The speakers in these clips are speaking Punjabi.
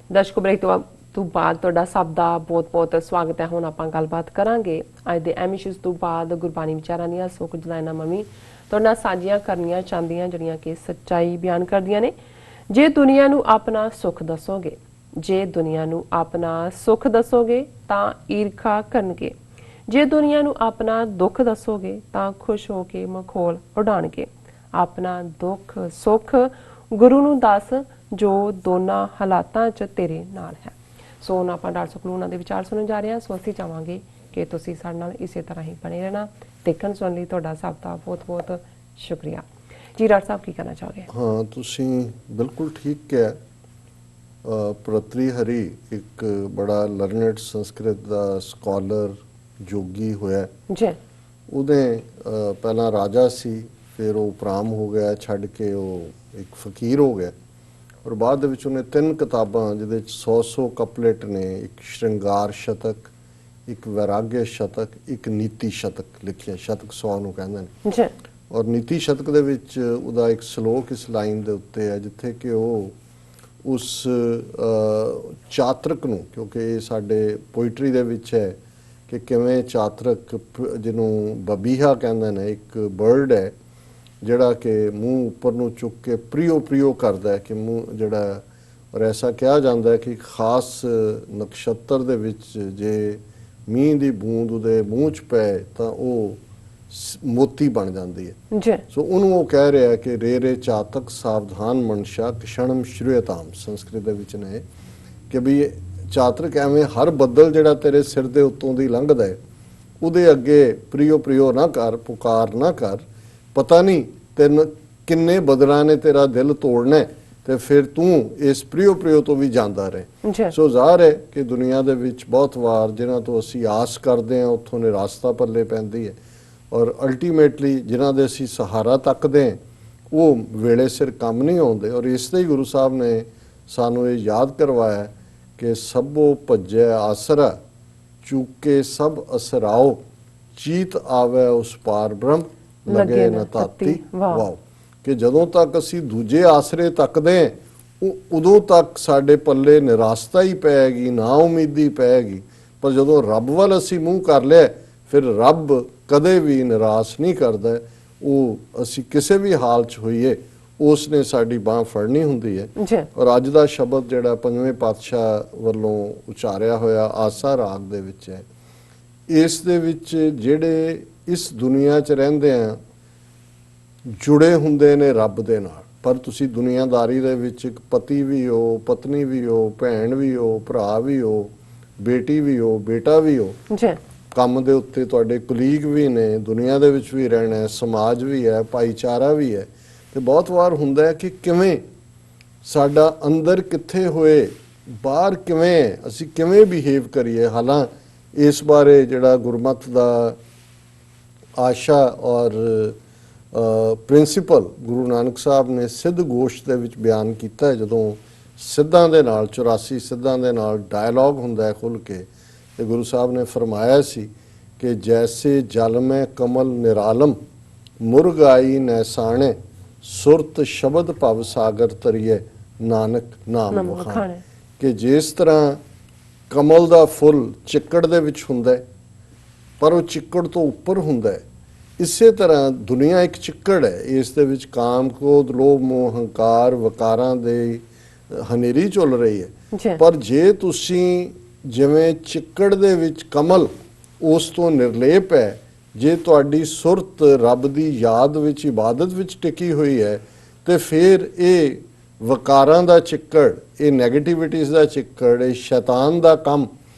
ਦਰਸ਼ਕੋ ਬ੍ਰੇਕ ਤੋਂ ਬਾਅਦ ਤੁਹਾਡਾ ਸਭ ਦਾ ਬਹੁਤ-ਬਹੁਤ ਸਵਾਗਤ ਹੈ। ਹੁਣ ਆਪਾਂ ਗੱਲਬਾਤ ਕਰਾਂਗੇ ਅੱਜ ਦੇ ਐਮ ਇਸ਼ੂਜ਼ ਤੋਂ ਬਾਅਦ ਗੁਰਬਾਣੀ ਵਿਚਾਰਾਂ ਦੀਆਂ ਸੋ ਕੁਝ ਲਾਈਨਾਂ ਮੰਮੀ ਤੁਹਾਡੇ ਨਾਲ ਸਾਂਝੀਆਂ ਕਰਨੀਆਂ ਚਾਹੁੰਦੀਆਂ ਜਿਹੜੀਆਂ ਕਿ ਸੱਚਾਈ ਬਿਆਨ ਕਰਦੀਆਂ ਨੇ। ਜੇ ਦੁਨੀਆ ਨੂੰ ਆਪਣਾ ਸੁੱਖ ਦੱਸੋਗੇ, ਜੇ ਦੁਨੀਆ ਨੂੰ ਆਪਣਾ ਸੁੱਖ ਦੱਸੋਗੇ ਤਾਂ ਈਰਖਾ ਕਰਨਗੇ, ਜੇ ਦੁਨੀਆ ਨੂੰ ਆਪਣਾ ਦੁੱਖ ਦੱਸੋਗੇ ਤਾਂ ਖੁਸ਼ ਹੋ ਕੇ ਮਖੌਲ ਉਡਾਣਗੇ। ਆਪਣਾ ਦੁੱਖ ਸੁੱਖ ਗੁਰੂ ਨੂੰ ਦੱਸ ਜੋ ਦੋਨਾਂ ਹਾਲਾਤਾਂ 'ਚ ਤੇਰੇ ਨਾਲ ਹੈ। ਸੋ ਹੁਣ ਆਪਾਂ ਡਾਕਟਰ ਸੁਖਲੂ ਉਹਨਾਂ ਦੇ ਵਿਚਾਰ ਸੁਣਨ ਜਾ ਰਹੇ ਹਾਂ। ਸੋ ਅਸੀਂ ਚਾਹਾਂਗੇ ਕਿ ਤੁਸੀਂ ਸਾਡੇ ਨਾਲ ਇਸੇ ਤਰ੍ਹਾਂ ਹੀ ਬਣੇ ਰਹਿਣਾ। ਦੇਖਣ ਸੁਣਨ ਲਈ ਤੁਹਾਡਾ ਸਭ ਦਾ ਬਹੁਤ-ਬਹੁਤ ਸ਼ੁਕਰੀਆ ਜੀ। ਡਾਕਟਰ ਸਾਹਿਬ ਕੀ ਕਹਿਣਾ ਚਾਹੋਗੇ? ਹਾਂ, ਤੁਸੀਂ ਬਿਲਕੁਲ ਠੀਕ ਕਿਹਾ। ਭਰਤਰੀ-ਹਰੀ ਇੱਕ ਬੜਾ ਲਰਨਡ ਸੰਸਕ੍ਰਿਤ ਦਾ ਸਕਾਲਰ ਜੋਗੀ ਹੋਇਆ ਜੀ। ਉਹਦੇ ਪਹਿਲਾਂ ਰਾਜਾ ਸੀ, ਫਿਰ ਉਹ ਉਪਰਾਮ ਹੋ ਗਿਆ, ਛੱਡ ਕੇ ਉਹ ਇੱਕ ਫਕੀਰ ਹੋ ਗਿਆ। ਔਰ ਬਾਅਦ ਦੇ ਵਿੱਚ ਉਹਨੇ 3 ਕਿਤਾਬਾਂ ਜਿਹਦੇ 'ਚ 100 ਕਪਲੇਟ ਨੇ, ਇੱਕ ਸ਼ਿੰਗਾਰ ਸ਼ਤਕ, ਇੱਕ ਵੈਰਾਗਯ ਸ਼ਤਕ, ਇੱਕ ਨੀਤੀ ਸ਼ਤਕ ਲਿਖਿਆ। ਸ਼ਤਕ 100 ਨੂੰ ਕਹਿੰਦੇ ਨੇ ਜੀ। ਔਰ ਨੀਤੀ ਸ਼ਤਕ ਦੇ ਵਿੱਚ ਉਹਦਾ ਇੱਕ ਸ਼ਲੋਕ ਇਸ ਲਾਈਨ ਦੇ ਉੱਤੇ ਹੈ ਜਿੱਥੇ ਕਿ ਉਹ ਉਸ ਚਾਤਰਕ ਨੂੰ, ਕਿਉਂਕਿ ਇਹ ਸਾਡੇ ਪੋਇਟਰੀ ਦੇ ਵਿੱਚ ਹੈ ਕਿ ਕਿਵੇਂ ਚਾਤਰਕ ਜਿਹਨੂੰ ਬਬੀਹਾ ਕਹਿੰਦੇ ਨੇ, ਇੱਕ ਬਰਡ ਹੈ ਜਿਹੜਾ ਕਿ ਮੂੰਹ ਉੱਪਰ ਨੂੰ ਚੁੱਕ ਕੇ ਪ੍ਰਿਓ ਪ੍ਰਿਓ ਕਰਦਾ ਹੈ ਕਿ ਮੂੰਹ ਜਿਹੜਾ। ਔਰ ਐਸਾ ਕਿਹਾ ਜਾਂਦਾ ਹੈ ਕਿ ਖਾਸ ਨਕਸ਼ਤਰ ਦੇ ਵਿੱਚ ਜੇ ਮੀਂਹ ਦੀ ਬੂੰਦ ਉਹਦੇ ਮੂੰਹ 'ਚ ਪਏ ਤਾਂ ਉਹ ਮੋਤੀ ਬਣ ਜਾਂਦੀ ਹੈ ਜੀ। ਸੋ ਉਹਨੂੰ ਉਹ ਕਹਿ ਰਿਹਾ ਕਿ ਰੇ ਰੇ ਚਾਤਕ ਸਾਵਧਾਨ ਮਨਸ਼ਾ ਕਿਸ਼ਣਮ ਸ਼੍ਰੂਯਤਾਮ, ਸੰਸਕ੍ਰਿਤ ਦੇ ਵਿੱਚ ਨੇ ਕਿ ਵੀ ਚਾਤਰਕ ਐਵੇਂ ਹਰ ਬੱਦਲ ਜਿਹੜਾ ਤੇਰੇ ਸਿਰ ਦੇ ਉੱਤੋਂ ਦੀ ਲੰਘਦਾ ਹੈ ਉਹਦੇ ਅੱਗੇ ਪ੍ਰਿਓ ਪ੍ਰਿਓ ਨਾ ਕਰ, ਪੁਕਾਰ ਨਾ ਕਰ। ਪਤਾ ਨਹੀਂ ਤੈਨੂੰ ਕਿੰਨੇ ਬਦਲਾਂ ਨੇ ਤੇਰਾ ਦਿਲ ਤੋੜਨਾ ਤੇ ਫਿਰ ਤੂੰ ਇਸ ਪ੍ਰਿਓ ਪ੍ਰਿਓ ਤੋਂ ਵੀ ਜਾਂਦਾ ਰਹੇ। ਸੋ ਜ਼ਾਹਰ ਹੈ ਕਿ ਦੁਨੀਆ ਦੇ ਵਿੱਚ ਬਹੁਤ ਵਾਰ ਜਿਨ੍ਹਾਂ ਤੋਂ ਅਸੀਂ ਆਸ ਕਰਦੇ ਹਾਂ ਉੱਥੋਂ ਨਿਰਾਸ਼ਤਾ ਪੱਲੇ ਪੈਂਦੀ ਹੈ। ਔਰ ਅਲਟੀਮੇਟਲੀ ਜਿਨ੍ਹਾਂ ਦੇ ਅਸੀਂ ਸਹਾਰਾ ਤੱਕਦੇ ਹਾਂ ਉਹ ਵੇਲੇ ਸਿਰ ਕੰਮ ਨਹੀਂ ਆਉਂਦੇ। ਔਰ ਇਸ ਲਈ ਗੁਰੂ ਸਾਹਿਬ ਨੇ ਸਾਨੂੰ ਇਹ ਯਾਦ ਕਰਵਾਇਆ ਕਿ ਸਭੋ ਭੱਜੈ ਆਸਰਾ ਚੂਕੇ ਸਭ ਅਸਰਾਓ, ਚੀਤ ਆਵੇ ਉਸ ਪਾਰ ਬ੍ਰਹਮ ਲਗੇ ਨ ਤਾਤੀ ਵਾਓ। ਕਿ ਜਦੋਂ ਤੱਕ ਅਸੀਂ ਦੂਜੇ ਆਸਰੇ ਤੱਕਦੇ ਹਾਂ ਉਦੋਂ ਤੱਕ ਸਾਡੇ ਪੱਲੇ ਨਿਰਾਸ਼ਤਾ ਹੀ ਪੈਗੀ, ਨਾ ਉਮੀਦੀ ਪੈਗੀ। ਪਰ ਜਦੋਂ ਰੱਬ ਵੱਲ ਅਸੀਂ ਮੂੰਹ ਕਰ ਲਿਆ ਫਿਰ ਰੱਬ ਕਦੇ ਵੀ ਨਿਰਾਸ਼ ਨਹੀਂ ਕਰਦਾ। ਉਹ ਅਸੀਂ ਕਿਸੇ ਵੀ ਹਾਲ 'ਚ ਹੋਈਏ ਉਸ ਨੇ ਸਾਡੀ ਬਾਂਹ ਫੜਨੀ ਹੁੰਦੀ ਹੈ। ਔਰ ਅੱਜ ਦਾ ਸ਼ਬਦ ਜਿਹੜਾ 5ਵੇਂ ਪਾਤਸ਼ਾਹ ਵੱਲੋਂ ਉਚਾਰਿਆ ਹੋਇਆ ਆਸਾ ਰਾਗ ਦੇ ਵਿੱਚ ਹੈ, ਇਸ ਦੇ ਵਿੱਚ ਜਿਹੜੇ ਇਸ ਦੁਨੀਆ 'ਚ ਰਹਿੰਦੇ ਆ ਜੁੜੇ ਹੁੰਦੇ ਨੇ ਰੱਬ ਦੇ ਨਾਲ। ਪਰ ਤੁਸੀਂ ਦੁਨੀਆਦਾਰੀ ਦੇ ਵਿੱਚ ਇੱਕ ਪਤੀ ਵੀ ਹੋ, ਪਤਨੀ ਵੀ ਹੋ, ਭੈਣ ਵੀ ਹੋ, ਭਰਾ ਵੀ ਹੋ, ਬੇਟੀ ਵੀ ਹੋ, ਬੇਟਾ ਵੀ ਹੋ, ਕੰਮ ਦੇ ਉੱਤੇ ਤੁਹਾਡੇ ਕੁਲੀਗ ਵੀ ਨੇ, ਦੁਨੀਆ ਦੇ ਵਿੱਚ ਵੀ ਰਹਿਣਾ, ਸਮਾਜ ਵੀ ਹੈ, ਭਾਈਚਾਰਾ ਵੀ ਹੈ। ਤੇ ਬਹੁਤ ਵਾਰ ਹੁੰਦਾ ਹੈ ਕਿ ਕਿਵੇਂ ਸਾਡਾ ਅੰਦਰ ਕਿੱਥੇ ਹੋਏ, ਬਾਹਰ ਕਿਵੇਂ, ਅਸੀਂ ਕਿਵੇਂ ਬਿਹੇਵ ਕਰੀਏ। ਹਾਲਾਂ ਇਸ ਬਾਰੇ ਜਿਹੜਾ ਗੁਰਮਤਿ ਦਾ ਆਸ਼ਾ ਔਰ ਪ੍ਰਿੰਸੀਪਲ ਗੁਰੂ ਨਾਨਕ ਸਾਹਿਬ ਨੇ ਸਿੱਧ ਗੋਸ਼ਟ ਦੇ ਵਿੱਚ ਬਿਆਨ ਕੀਤਾ ਹੈ। ਜਦੋਂ ਸਿੱਧਾਂ ਦੇ ਨਾਲ 84 ਸਿੱਧਾਂ ਦੇ ਨਾਲ ਡਾਇਲੌਗ ਹੁੰਦਾ ਹੈ ਖੁੱਲ੍ਹ ਕੇ, ਤੇ ਗੁਰੂ ਸਾਹਿਬ ਨੇ ਫਰਮਾਇਆ ਸੀ ਕਿ ਜੈਸੇ ਜਲ ਮੈਂ ਕਮਲ ਨਿਰਾਲਮ ਮੁਰਗ ਆਈ ਨੈਸਾਣੇ, ਸੁਰਤ ਸ਼ਬਦ ਭਵ ਸਾਗਰ ਤਰੀਏ ਨਾਨਕ ਨਾਮ ਵਖਾਣੇ। ਕਿ ਜਿਸ ਤਰ੍ਹਾਂ ਕਮਲ ਦਾ ਫੁੱਲ ਚਿੱਕੜ ਦੇ ਵਿੱਚ ਹੁੰਦਾ ਹੈ ਪਰ ਉਹ ਚਿੱਕੜ ਤੋਂ ਉੱਪਰ ਹੁੰਦਾ ਹੈ, ਇਸੇ ਤਰ੍ਹਾਂ ਦੁਨੀਆ ਇੱਕ ਚਿੱਕੜ ਹੈ। ਇਸ ਦੇ ਵਿੱਚ ਕਾਮ ਕ੍ਰੋਧ ਲੋਭ ਮੋਹ ਹੰਕਾਰ ਵਕਾਰਾਂ ਦੇ ਹਨੇਰੀ ਝੁੱਲ ਰਹੀ ਹੈ। ਪਰ ਜੇ ਤੁਸੀਂ ਜਿਵੇਂ ਚਿੱਕੜ ਦੇ ਵਿੱਚ ਕਮਲ ਉਸ ਤੋਂ ਨਿਰਲੇਪ ਹੈ, ਜੇ ਤੁਹਾਡੀ ਸੁਰਤ ਰੱਬ ਦੀ ਯਾਦ ਵਿੱਚ ਇਬਾਦਤ ਵਿੱਚ ਟਿਕੀ ਹੋਈ ਹੈ ਤੇ ਫਿਰ ਇਹ ਵਕਾਰਾਂ ਦਾ ਚਿੱਕੜ, ਇਹ ਨੈਗੇਟਿਵਿਟੀਜ਼ ਦਾ ਚਿੱਕੜ, ਇਹ ਸ਼ੈਤਾਨ ਦਾ ਕੰਮ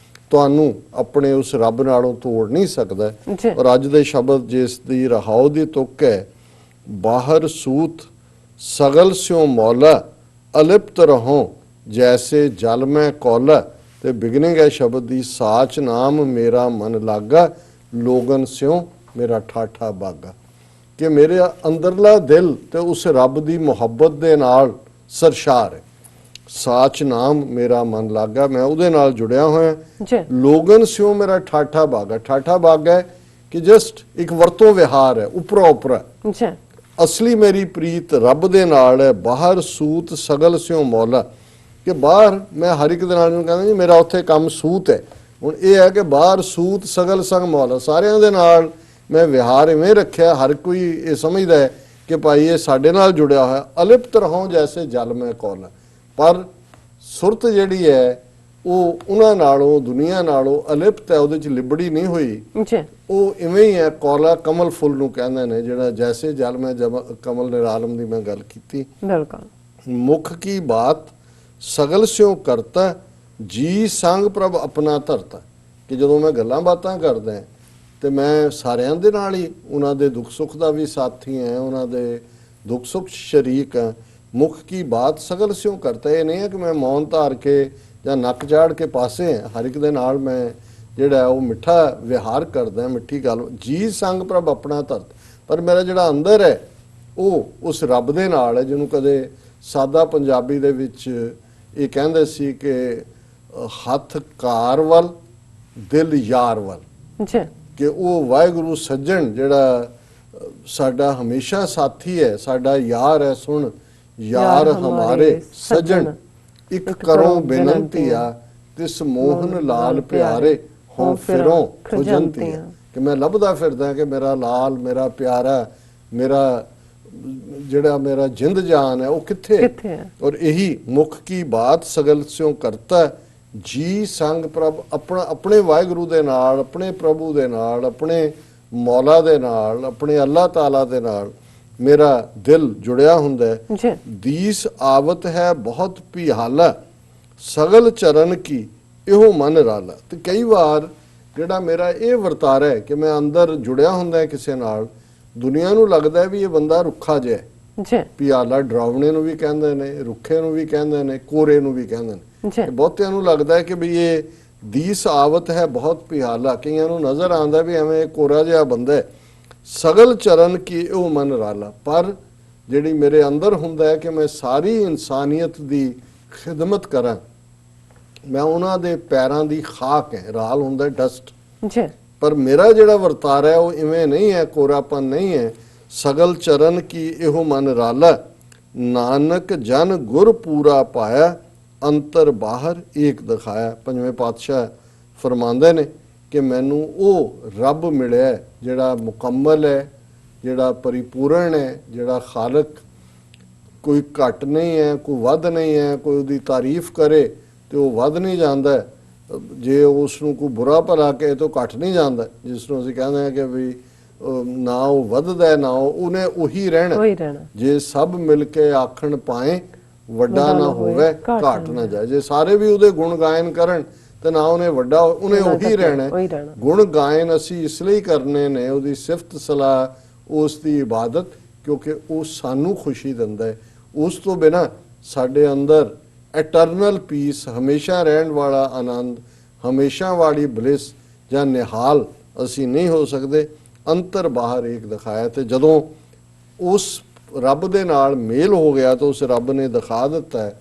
ਤੁਹਾਨੂੰ ਆਪਣੇ ਉਸ ਰੱਬ ਨਾਲੋਂ ਤੋੜ ਨਹੀਂ ਸਕਦਾ। ਔਰ ਅੱਜ ਦੇ ਸ਼ਬਦ ਜਿਸ ਦੀ ਰਹਾਉ ਦੀ ਤੁਕ ਹੈ, ਬਾਹਰ ਸੂਤ ਸਗਲ ਸਿਉ ਮੌਲਾ ਅਲਿਪਤ ਰਹੋ ਜੈਸੇ ਜਲ ਮੈਂ ਕੌਲਾ। ਤੇ ਬਿਗਨਿੰਗ ਹੈ ਸ਼ਬਦ ਦੀ, ਸਾਚ ਨਾਮ ਮੇਰਾ ਮਨ ਲਾਗਾ ਲੋਗਨ ਸਿਉ ਮੇਰਾ ਠਾਠਾ ਬਾਗਾ। ਕਿ ਮੇਰੇ ਅੰਦਰਲਾ ਦਿਲ ਤੇ ਉਸ ਰੱਬ ਦੀ ਮੁਹੱਬਤ ਦੇ ਨਾਲ ਸਰਸ਼ਾਰ ਹੈ। ਸਾਚ ਨਾਮ ਮੇਰਾ ਮਨ ਲਾਗਾ, ਮੈਂ ਉਹਦੇ ਨਾਲ ਜੁੜਿਆ ਹੋਇਆ। ਲੋਗਨ ਸਿਉ ਮੇਰਾ ਠਾਠਾ ਬਾਗਾ। ਠਾਠਾ ਬਾਗਾ ਹੈ ਕਿ ਜਸਟ ਇੱਕ ਵਰਤੋਂ ਵਿਹਾਰ ਹੈ, ਉਪਰਾ ਉਪਰਾ। ਅਸਲੀ ਮੇਰੀ ਪ੍ਰੀਤ ਰੱਬ ਦੇ ਨਾਲ ਹੈ। ਬਾਹਰ ਸੂਤ ਸਗਲ ਸਿਉ ਮੌਲਾ, ਕਿ ਬਾਹਰ ਮੈਂ ਹਰ ਇੱਕ ਦੇ ਨਾਲ ਨੂੰ ਕਹਿੰਦਾ ਜੀ ਮੇਰਾ ਉੱਥੇ ਕੰਮ ਸੂਤ ਹੈ। ਹੁਣ ਇਹ ਹੈ ਕਿ ਬਾਹਰ ਸੂਤ ਸਗਲ ਸੰਗ ਮੌਲਾ, ਸਾਰਿਆਂ ਦੇ ਨਾਲ ਮੈਂ ਵਿਹਾਰ ਇਵੇਂ ਰੱਖਿਆ, ਹਰ ਕੋਈ ਇਹ ਸਮਝਦਾ ਹੈ ਕਿ ਭਾਈ ਇਹ ਸਾਡੇ ਨਾਲ ਜੁੜਿਆ ਹੋਇਆ। ਅਲਿਪਤ ਰਹੋ ਜੈਸੇ ਜਲ ਮੈਂ ਕੌਲਾ, ਪਰ ਸੁਰਤ ਜਿਹੜੀ ਹੈ ਉਹ ਉਹਨਾਂ ਨਾਲੋਂ, ਦੁਨੀਆ ਨਾਲੋਂ ਅਲਿਪਤ ਹੈ, ਉਹਦੇ ਚ ਲਿਬੜੀ ਨਹੀਂ ਹੋਈ। ਉਹ ਇਵੇਂ ਹੀ ਹੈ, ਕੌਲਾ ਕਮਲ ਫੁੱਲ ਨੂੰ ਕਹਿੰਦੇ ਨੇ, ਜਿਹੜਾ ਜੈਸੇ ਜਲ ਮੈਂ ਕਮਲ ਨਿਰਾਲਮ ਦੀ ਮੈਂ ਗੱਲ ਕੀਤੀ। ਬਿਲਕੁਲ। ਮੁਖ ਕੀ ਬਾਤ ਸਗਲ ਸਿਉ ਕਰਤਾ, ਜੀ ਸੰਗ ਪ੍ਰਭ ਆਪਣਾ ਧਰਤਾ, ਕਿ ਜਦੋਂ ਮੈਂ ਗੱਲਾਂ ਬਾਤਾਂ ਕਰਦਾ ਤੇ ਮੈਂ ਸਾਰਿਆਂ ਦੇ ਨਾਲ ਹੀ ਉਹਨਾਂ ਦੇ ਦੁੱਖ ਸੁੱਖ ਦਾ ਵੀ ਸਾਥੀ ਹਾਂ, ਉਹਨਾਂ ਦੇ ਦੁੱਖ ਸੁੱਖ ਸ਼ਰੀਕ ਹਾਂ। ਮੁਖ ਕੀ ਬਾਤ ਸਗਲ ਸਿਉ ਕਰਤਾ, ਇਹ ਨਹੀਂ ਹੈ ਕਿ ਮੈਂ ਮੌਨ ਧਾਰ ਕੇ ਜਾਂ ਨੱਕ ਚਾੜ ਕੇ ਪਾਸੇ ਹਾਂ, ਹਰ ਇੱਕ ਦੇ ਨਾਲ ਮੈਂ ਜਿਹੜਾ ਉਹ ਮਿੱਠਾ ਵਿਹਾਰ ਕਰਦਾ, ਮਿੱਠੀ ਗੱਲ। ਜੀ ਸੰਗ ਪ੍ਰਭ ਆਪਣਾ ਧਰਤ, ਪਰ ਮੇਰਾ ਜਿਹੜਾ ਅੰਦਰ ਹੈ ਉਹ ਉਸ ਰੱਬ ਦੇ ਨਾਲ ਹੈ, ਜਿਹਨੂੰ ਕਦੇ ਸਾਦਾ ਪੰਜਾਬੀ ਦੇ ਵਿੱਚ ਇਹ ਕਹਿੰਦੇ ਸੀ ਕਿ ਹੱਥ ਕਾਰ ਵੱਲ ਦਿਲ ਯਾਰ ਵੱਲ, ਕਿ ਉਹ ਵਾਹਿਗੁਰੂ ਸੱਜਣ ਜਿਹੜਾ ਸਾਡਾ ਹਮੇਸ਼ਾ ਸਾਥੀ ਹੈ, ਸਾਡਾ ਯਾਰ ਹੈ। ਸੁਣ ਯਾਰ ਹਮਾਰੇ ਸੱਜਣ, ਇੱਕ ਕਰੋ ਬੇਨੰਤੀਆ, ਤਿਸ ਮੋਹਨ ਲਾਲ ਪਿਆਰੇ, ਹੋਂ ਫਿਰੋਂ ਖੁਜੰਤੀਆਂ, ਕਿ ਮੈਂ ਲੱਭਦਾ ਫਿਰਦਾ ਕਿ ਮੇਰਾ ਲਾਲ, ਮੇਰਾ ਪਿਆਰਾ, ਮੇਰਾ ਜਿਹੜਾ ਮੇਰਾ ਜਿੰਦ ਜਾਨ ਹੈ ਉਹ ਕਿੱਥੇ ਹੈ। ਔਰ ਇਹੀ ਮੁਖ ਕੀ ਬਾਤ ਸਗਲ ਸਿਉ ਕਰਤਾ, ਜੀ ਸੰਗ ਪ੍ਰਭ ਆਪਣਾ, ਆਪਣੇ ਵਾਹਿਗੁਰੂ ਦੇ ਨਾਲ, ਆਪਣੇ ਪ੍ਰਭੂ ਦੇ ਨਾਲ, ਆਪਣੇ ਮੌਲਾ ਦੇ ਨਾਲ, ਆਪਣੇ ਅੱਲਾਹ ਤਾਲਾ ਦੇ ਨਾਲ ਮੇਰਾ ਦਿਲ ਜੁੜਿਆ ਹੁੰਦਾ ਹੈ। ਦੀਸ ਆਵਤ ਹੈ ਬਹੁਤ ਪਿਹਾਲਾ, ਸਗਲ ਚਰਨ ਕੀ ਇਹੋ ਮਨ ਰਾਲਾ। ਤੇ ਕਈ ਵਾਰ ਜਿਹੜਾ ਮੇਰਾ ਇਹ ਵਰਤਾਰਾ ਹੈ ਕਿ ਮੈਂ ਅੰਦਰ ਜੁੜਿਆ ਹੁੰਦਾ ਕਿਸੇ ਨਾਲ, ਦੁਨੀਆ ਨੂੰ ਲੱਗਦਾ ਵੀ ਇਹ ਬੰਦਾ ਰੁੱਖਾ ਜਿਹਾ ਹੈ। ਪਿਆਲਾ ਡਰਾਵਣੇ ਨੂੰ ਵੀ ਕਹਿੰਦੇ ਨੇ, ਰੁੱਖੇ ਨੂੰ ਵੀ ਕਹਿੰਦੇ ਨੇ, ਕੋਰੇ ਨੂੰ ਵੀ ਕਹਿੰਦੇ ਨੇ। ਬਹੁਤਿਆਂ ਨੂੰ ਲੱਗਦਾ ਹੈ ਕਿ ਵੀ ਇਹ ਦੀਸ ਆਵਤ ਹੈ ਬਹੁਤ ਪਿਆਲਾ, ਕਈਆਂ ਨੂੰ ਨਜ਼ਰ ਆਉਂਦਾ ਵੀ ਐਵੇਂ ਕੋਰਾ ਜਿਹਾ ਬੰਦਾ ਹੈ। ਸਗਲ ਚਰਨ ਕੀ ਉਹ ਮਨ ਰਾਲਾ, ਪਰ ਜਿਹੜੀ ਮੇਰੇ ਅੰਦਰ ਹੁੰਦਾ ਹੈ ਕਿ ਮੈਂ ਸਾਰੀ ਇਨਸਾਨੀਅਤ ਦੀ ਖਿਦਮਤ ਕਰਾਂ, ਮੈਂ ਉਹਨਾਂ ਦੇ ਪੈਰਾਂ ਦੀ ਖਾਕ ਹੈ। ਰਾਲ ਹੁੰਦਾ ਡਸਟ, ਪਰ ਮੇਰਾ ਜਿਹੜਾ ਵਰਤਾਰਾ ਹੈ ਉਹ ਇਵੇਂ ਨਹੀਂ ਹੈ, ਕੋਰਾਪਨ ਨਹੀਂ ਹੈ। ਸਗਲ ਚਰਨ ਕੀ ਇਹੋ ਮਨ ਰਾਲਾ, ਨਾਨਕ ਜਨ ਗੁਰ ਪੂਰਾ ਪਾਇਆ, ਅੰਤਰ ਬਾਹਰ ਏਕ ਦਿਖਾਇਆ। ਪੰਜਵੇਂ ਪਾਤਸ਼ਾਹ ਫਰਮਾਉਂਦੇ ਨੇ ਕਿ ਮੈਨੂੰ ਉਹ ਰੱਬ ਮਿਲਿਆ ਜਿਹੜਾ ਮੁਕੰਮਲ ਹੈ, ਜਿਹੜਾ ਪਰਿਪੂਰਨ ਹੈ, ਜਿਹੜਾ ਖਾਲਕ, ਕੋਈ ਘੱਟ ਨਹੀਂ ਹੈ, ਕੋਈ ਵੱਧ ਨਹੀਂ ਹੈ। ਕੋਈ ਉਹਦੀ ਤਾਰੀਫ ਕਰੇ ਤੇ ਉਹ ਵੱਧ ਨਹੀਂ ਜਾਂਦਾ, ਜੇ ਉਸ ਨੂੰ ਕੋਈ ਬੁਰਾ ਭਲਾ ਕਹੇ ਤਾਂ ਘੱਟ ਨਹੀਂ ਜਾਂਦਾ। ਜਿਸ ਨੂੰ ਅਸੀਂ ਕਹਿੰਦੇ ਹਾਂ ਕਿ ਵੀ ਨਾ ਉਹ ਵੱਧਦਾ ਨਾ ਉਹਨੇ ਉਹੀ ਰਹਿਣਾ। ਜੇ ਸਭ ਮਿਲ ਕੇ ਆਖਣ ਪਾਏ, ਵੱਡਾ ਨਾ ਹੋਵੇ ਘਾਟ ਨਾ ਜਾਏ। ਜੇ ਸਾਰੇ ਵੀ ਉਹਦੇ ਗੁਣ ਗਾਇਨ ਕਰਨ ਤੇ ਨਾ ਉਹਨੇ ਵੱਡਾ, ਉਹਨੇ ਉਹੀ ਰਹਿਣਾ। ਗੁਣ ਗਾਇਨ ਅਸੀਂ ਇਸ ਲਈ ਕਰਨੇ ਨੇ, ਉਹਦੀ ਸਿਫਤ ਸਲਾਹ, ਉਸ ਦੀ ਇਬਾਦਤ, ਕਿਉਂਕਿ ਉਹ ਸਾਨੂੰ ਖੁਸ਼ੀ ਦਿੰਦਾ ਹੈ। ਉਸ ਤੋਂ ਬਿਨਾਂ ਸਾਡੇ ਅੰਦਰ ਐਟਰਨਲ ਪੀਸ, ਹਮੇਸ਼ਾ ਰਹਿਣ ਵਾਲਾ ਆਨੰਦ, ਹਮੇਸ਼ਾ ਵਾਲੀ ਬਲਿਸ ਜਾਂ ਨਿਹਾਲ ਅਸੀਂ ਨਹੀਂ ਹੋ ਸਕਦੇ। ਅੰਤਰ ਬਾਹਰ ਏਕ ਦਿਖਾਇਆ, ਤੇ ਜਦੋਂ ਉਸ ਰੱਬ ਦੇ ਨਾਲ ਮੇਲ ਹੋ ਗਿਆ ਤਾਂ ਉਸ ਰੱਬ ਨੇ ਦਿਖਾ ਦਿੱਤਾ ਹੈ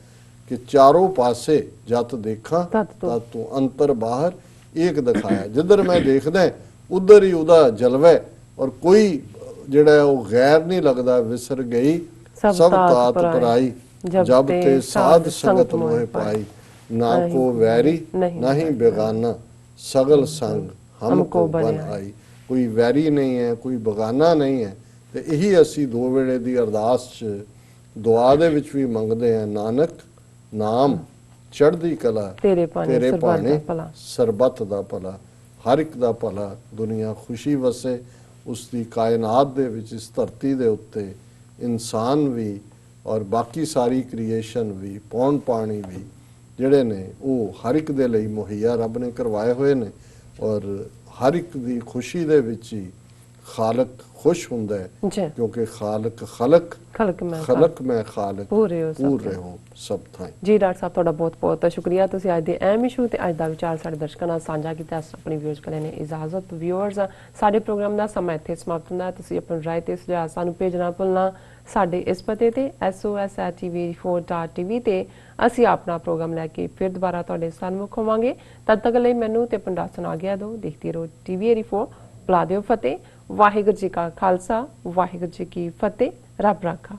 ਕਿ ਚਾਰੋਂ ਪਾਸੇ ਜਤ ਦੇਖਾਂ ਤਤ ਤੋਂ ਅੰਤਰ ਬਾਹਰ ਏਕ ਦਿਖਾਇਆ। ਜਿੱਧਰ ਮੈਂ ਦੇਖਦਾ ਉਧਰ ਹੀ ਉਹਦਾ ਜਲਵਾ, ਔਰ ਕੋਈ ਜਿਹੜਾ ਉਹ ਗੈਰ ਨਹੀਂ ਲੱਗਦਾ। ਵਿਸਰ ਗਈ ਸਭ ਤਾਤ ਪਰਾਈ, ਜਬ ਤੇ ਸਾਧ ਸੰਗਤ ਮੋਹਿ ਪਾਈ, ਨਾ ਕੋ ਵੈਰੀ ਨਹੀਂ ਬੇਗਾਨਾ, ਸਗਲ ਸੰਗ ਹਮਕੋ ਬਨ ਆਈ। ਕੋਈ ਵੈਰੀ ਨਹੀਂ ਹੈ, ਕੋਈ ਬੇਗਾਨਾ ਨਹੀਂ ਹੈ। ਤੇ ਇਹੀ ਅਸੀਂ ਦੋ ਵੇਲੇ ਦੀ ਅਰਦਾਸ 'ਚ ਦੁਆ ਦੇ ਵਿੱਚ ਵੀ ਮੰਗਦੇ ਹਾਂ। ਨਾਨਕ ਨਾਮ ਚੜ੍ਹਦੀ ਕਲਾ, ਤੇਰੇ ਭਾਣੇ ਸਰਬੱਤ ਦਾ ਭਲਾ, ਹਰ ਇੱਕ ਦਾ ਭਲਾ, ਦੁਨੀਆ ਖੁਸ਼ੀ ਵਸੇ। ਉਸ ਦੀ ਕਾਇਨਾਤ ਦੇ ਵਿੱਚ, ਇਸ ਧਰਤੀ ਦੇ ਉੱਤੇ ਇਨਸਾਨ ਵੀ ਔਰ ਬਾਕੀ ਸਾਰੀ ਕ੍ਰੀਏਸ਼ਨ ਵੀ, ਪੌਣ ਪਾਣੀ ਵੀ ਜਿਹੜੇ ਨੇ ਉਹ ਹਰ ਇੱਕ ਦੇ ਲਈ ਮੁਹੱਈਆ ਰੱਬ ਨੇ ਕਰਵਾਏ ਹੋਏ ਨੇ। ਔਰ ਹਰ ਇੱਕ ਦੀ ਖੁਸ਼ੀ ਦੇ ਵਿੱਚ ਹੀ ਖਾਲਕ ਖੁਸ਼ ਹੁੰਦਾ ਹੈ, ਕਿਉਂਕਿ ਖਾਲਕ ਖਲਕ ਮੈਂ ਖਾਲਕ ਪੂਰੇ ਹੋ ਸਭ ਥਾਂ। ਜੀ ਡਾਕਟਰ ਸਾਹਿਬ, ਤੁਹਾਡਾ ਬਹੁਤ ਬਹੁਤ ਸ਼ੁਕਰੀਆ। ਤੁਸੀਂ ਅੱਜ ਦੇ ਅਹਿਮ ਇਸ਼ੂ ਤੇ ਅੱਜ ਦਾ ਵਿਚਾਰ ਸਾਡੇ ਦਰਸ਼ਕਾਂ ਨਾਲ ਸਾਂਝਾ ਕੀਤਾ। ਆਪਣੀ ਵਿਊਅਰਸ ਕੋਲ ਨੇ ਇਜਾਜ਼ਤ। ਵਿਊਅਰਸ, ਸਾਡੇ ਪ੍ਰੋਗਰਾਮ ਦਾ ਸਮਾਂ ਇੱਥੇ ਸਮਾਪਤ ਹੁੰਦਾ ਹੈ। ਤੁਸੀਂ ਆਪਣੀ ਰਾਏ ਤੇ ਸੁਝਾਅ ਸਾਨੂੰ ਭੇਜਣਾ ਭੁੱਲਣਾ। ਸਾਡੇ ਇਸ ਪਤੇ ਤੇ sos@tv4.tv ਤੇ ਅਸੀਂ ਆਪਣਾ ਪ੍ਰੋਗਰਾਮ ਲੈ ਕੇ ਫਿਰ ਦੁਬਾਰਾ ਤੁਹਾਡੇ ਸਾਹਮਣੇ ਹੋਵਾਂਗੇ। ਤਦ ਤੱਕ ਲਈ ਮੈਨੂੰ ਤੇ ਪੰਡਾਤ ਸੁਣਾ ਗਿਆ ਦੋ। ਦੇਖਦੇ ਰਹੋ TV4। ਬੁਲਾ ਦਿਓ ਫਤਿਹ। ਵਾਹਿਗੁਰੂ ਜੀ ਕਾ ਖਾਲਸਾ, ਵਾਹਿਗੁਰੂ ਜੀ ਕੀ ਫਤਿਹ। ਰੱਬ ਰਾਖਾ।